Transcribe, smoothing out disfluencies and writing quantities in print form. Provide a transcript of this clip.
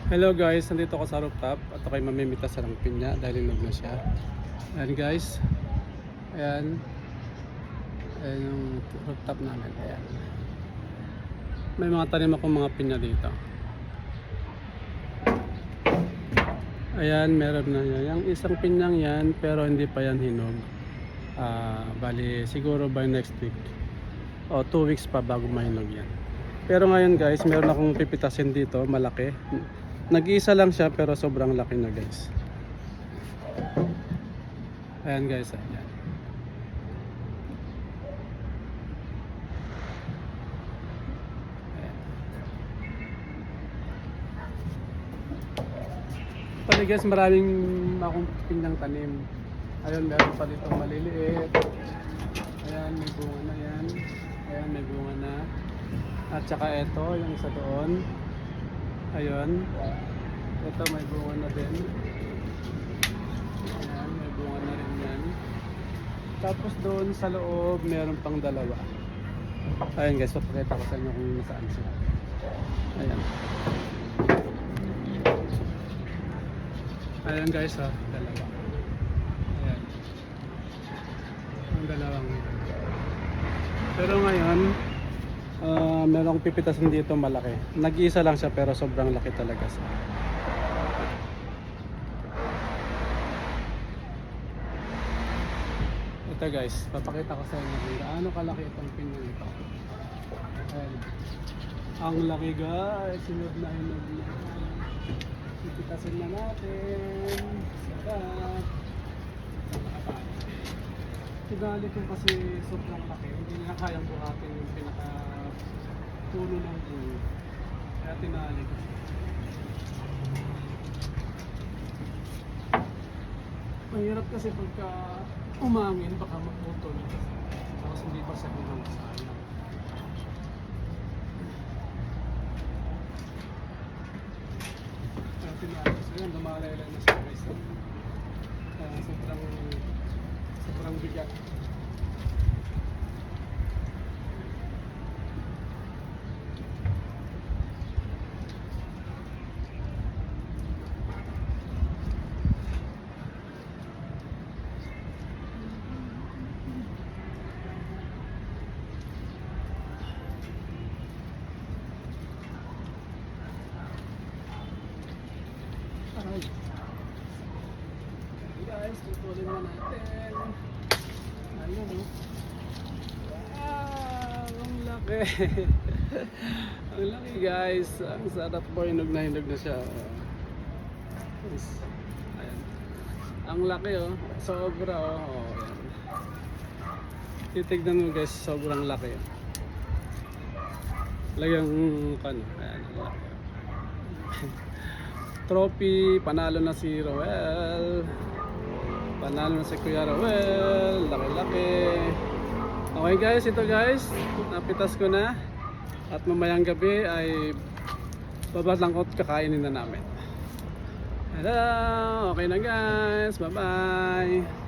Hello guys, nandito ako sa rooftop at ako'y mamimita sa ng pinya dahil hinog na siya. Ayan guys. Ayan. Ayan yung rooftop namin. Ayan. May mga tanim akong mga pinya dito. Ayan, meron na yan. Yung isang pinyang yan, pero hindi pa yan hinog. Bali, siguro by next week. O 2 weeks pa bago mahinog yan. Pero ngayon guys, meron akong pipitasin dito, malaki. Nag-iisa lang siya pero sobrang laki na guys. Ayan guys, ayan. Pali guys, maraming akong pinyang tanim. Ayun, meron pa dito maliliit. Ayan, may bunga na yan. Ayan, may bunga na. At saka ito, yung isa doon. Ayun. Ito may bunga na din. Ayan, may bunga na rin yan. Tapos doon sa loob, meron pang dalawa. Ayan guys, papakita ko sa inyo kung nasaan sila. Ayan. Ayan guys, dalawa. Ayan. Ang dalawang yun. Pero ngayon, meron akong pipitasin dito malaki. Nag-iisa lang siya pero sobrang laki talaga siya. Ito guys, papakita ko sa inyo kung gaano kalaki itong pinya nito. Ayan. Ang laki guys, hinog na. Pipitasin na natin. Sarap. Tinali ko kasi sobrang laki. Hindi na kayang buhatin yung pinaka puno ng bunga. Kaya tinali ko. Mahirap kasi pagka umangin baka maputol. Tapos hindi pa sa bunang sayang. Kaya tinali ko. So yan, lumalay-lay na siya guys. Kaya sobrang bigat. Aray. Guys, tutulin na natin. Ayun o. Wow! Ang laki! Ang laki guys. Ang sarap po. Hinog na siya. Yes. Ayan. Ang laki oh. Sobra oh. Ayan. Titignan mo guys. Sobrang laki. Lagang kano. Ayan. Ang laki. Trophy. Panalo na si Roel. Panalo na si Kuya Roel. Laki-laki. Okay guys, ito guys, napitas ko na. At mamayang gabi ay babalangkot kakainin na namin. Hello, okay na guys, bye bye.